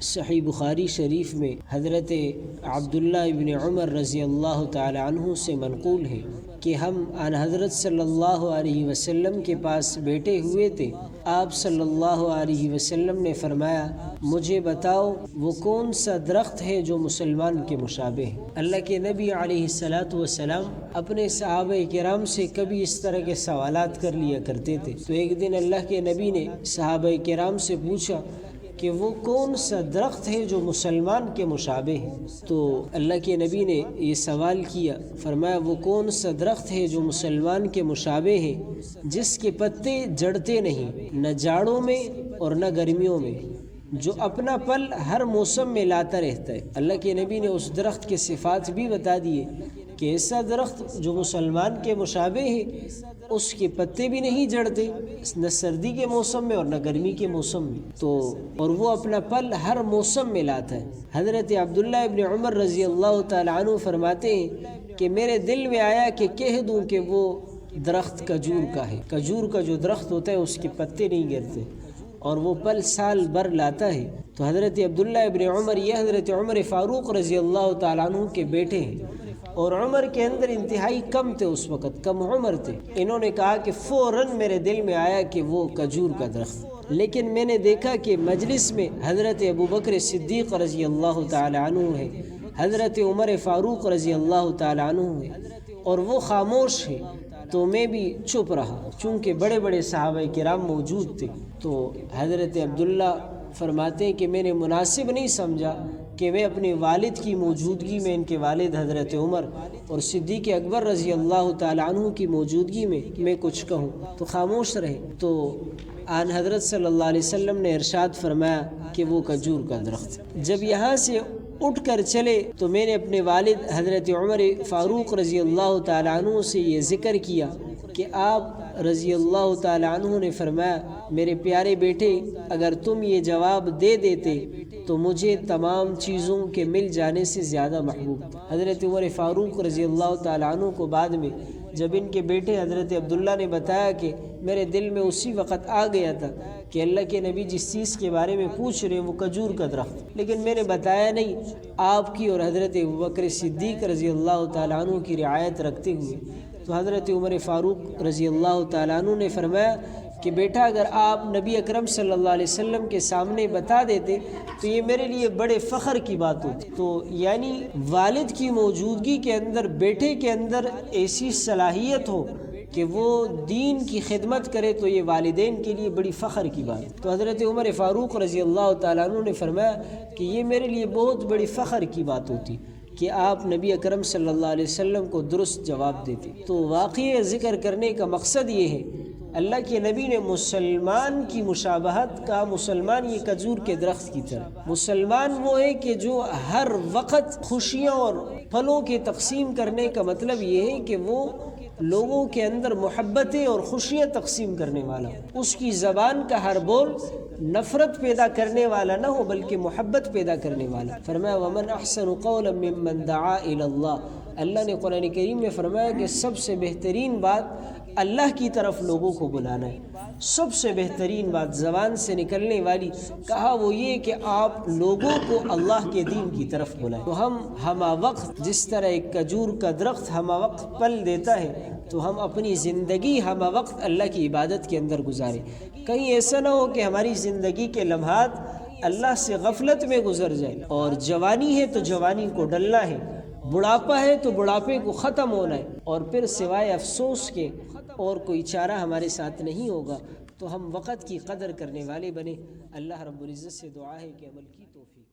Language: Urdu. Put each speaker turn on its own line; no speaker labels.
صحیح بخاری شریف میں حضرت عبداللہ ابن عمر رضی اللہ تعالی عنہ سے منقول ہے کہ ہم آن حضرت صلی اللہ علیہ وسلم کے پاس بیٹھے ہوئے تھے۔ آپ صلی اللہ علیہ وسلم نے فرمایا، مجھے بتاؤ وہ کون سا درخت ہے جو مسلمان کے مشابہ ہے۔ اللہ کے نبی علیہ السلام اپنے صحابہ کرام سے کبھی اس طرح کے سوالات کر لیا کرتے تھے۔ تو ایک دن اللہ کے نبی نے صحابہ کرام سے پوچھا کہ وہ کون سا درخت ہے جو مسلمان کے مشابہ ہے۔ تو اللہ کے نبی نے یہ سوال کیا، فرمایا وہ کون سا درخت ہے جو مسلمان کے مشابہ ہے، جس کے پتے جڑتے نہیں، نہ جاڑوں میں اور نہ گرمیوں میں، جو اپنا پل ہر موسم میں لاتا رہتا ہے۔ اللہ کے نبی نے اس درخت کے صفات بھی بتا دیے کہ ایسا درخت جو مسلمان کے مشابہ ہے، اس کے پتے بھی نہیں جڑتے نہ سردی کے موسم میں اور نہ گرمی کے موسم میں، اور وہ اپنا پل ہر موسم میں لاتا ہے۔ حضرت عبداللہ ابن عمر رضی اللہ تعالی عنہ فرماتے ہیں کہ میرے دل میں آیا کہ کہہ دوں کہ وہ درخت کھجور کا ہے۔ کھجور کا جو درخت ہوتا ہے اس کے پتے نہیں گرتے اور وہ پل سال بھر لاتا ہے۔ تو حضرت عبداللہ ابن عمر، یہ حضرت عمر فاروق رضی اللہ تعالیٰ عنہ کے بیٹے ہیں، اور عمر کے اندر انتہائی کم تھے، اس وقت کم عمر تھے۔ انہوں نے کہا کہ فوراً میرے دل میں آیا کہ وہ کھجور کا درخت، لیکن میں نے دیکھا کہ مجلس میں حضرت ابوبکر صدیق رضی اللہ تعالیٰ عنہ ہے، حضرت عمر فاروق رضی اللہ تعالیٰ عنہ ہے، اور وہ خاموش ہے، تو میں بھی چپ رہا چونکہ بڑے بڑے صحابہ کرام موجود تھے۔ تو حضرت عبداللہ فرماتے ہیں کہ میں نے مناسب نہیں سمجھا کہ میں اپنے والد کی موجودگی میں، ان کے والد حضرت عمر اور صدیق اکبر رضی اللہ تعالیٰ عنہ کی موجودگی میں کچھ کہوں، تو خاموش رہے۔ تو آن حضرت صلی اللہ علیہ وسلم نے ارشاد فرمایا کہ وہ کھجور کا درخت۔ جب یہاں سے اٹھ کر چلے تو میں نے اپنے والد حضرت عمر فاروق رضی اللہ تعالیٰ عنہ سے یہ ذکر کیا کہ آپ رضی اللہ تعالیٰ عنہ نے فرمایا، میرے پیارے بیٹے، اگر تم یہ جواب دے دیتے تو مجھے تمام چیزوں کے مل جانے سے زیادہ محبوب۔ حضرت عمر فاروق رضی اللہ تعالیٰ عنہ کو بعد میں جب ان کے بیٹے حضرت عبداللہ نے بتایا کہ میرے دل میں اسی وقت آ گیا تھا کہ اللہ کے نبی جس چیز کے بارے میں پوچھ رہے ہیں وہ کھجور کا درخت، لیکن میں نے بتایا نہیں، آپ کی اور حضرت ابوبکر صدیق رضی اللہ تعالیٰ عنہ کی رعایت رکھتے ہوئے۔ تو حضرت عمر فاروق رضی اللہ تعالیٰ عنہ نے فرمایا کہ بیٹا، اگر آپ نبی اکرم صلی اللہ علیہ وسلم کے سامنے بتا دیتے تو یہ میرے لیے بڑے فخر کی بات ہوتی۔ تو یعنی والد کی موجودگی کے اندر بیٹے کے اندر ایسی صلاحیت ہو کہ وہ دین کی خدمت کرے تو یہ والدین کے لیے بڑی فخر کی بات۔ تو حضرت عمر فاروق رضی اللہ تعالیٰ عنہ نے فرمایا کہ یہ میرے لیے بہت بڑی فخر کی بات ہوتی کہ آپ نبی اکرم صلی اللہ علیہ وسلم کو درست جواب دیتے۔ تو واقعی ذکر کرنے کا مقصد یہ ہے، اللہ کے نبی نے مسلمان کی مشابہت کا، مسلمان یہ کھجور کے درخت کی طرح، مسلمان وہ ہے کہ جو ہر وقت خوشیاں اور پھلوں کے تقسیم کرنے کا مطلب یہ ہے کہ وہ لوگوں کے اندر محبتیں اور خوشیاں تقسیم کرنے والا، اس کی زبان کا ہر بول نفرت پیدا کرنے والا نہ ہو بلکہ محبت پیدا کرنے والا۔ فرمایا وَمَنْ أَحْسَنُ قَوْلًا مِّمَّنْ دَعَا إِلَى اللَّهِ، اللہ نے قرآن کریم میں فرمایا کہ سب سے بہترین بات اللہ کی طرف لوگوں کو بلانا ہے۔ سب سے بہترین بات زبان سے نکلنے والی کہا وہ یہ کہ آپ لوگوں کو اللہ کے دین کی طرف بلائیں۔ تو ہم ہمہ وقت جس طرح ایک کھجور کا درخت ہمہ وقت پل دیتا ہے، تو ہم اپنی زندگی ہمہ وقت اللہ کی عبادت کے اندر گزاریں۔ کہیں ایسا نہ ہو کہ ہماری زندگی کے لمحات اللہ سے غفلت میں گزر جائیں، اور جوانی ہے تو جوانی کو ڈلنا ہے، بڑھاپا ہے تو بڑھاپے کو ختم ہونا ہے، اور پھر سوائے افسوس کے اور کوئی چارہ ہمارے ساتھ نہیں ہوگا۔ تو ہم وقت کی قدر کرنے والے بنے۔ اللہ رب العزت سے دعا ہے کہ عمل کی توفیق۔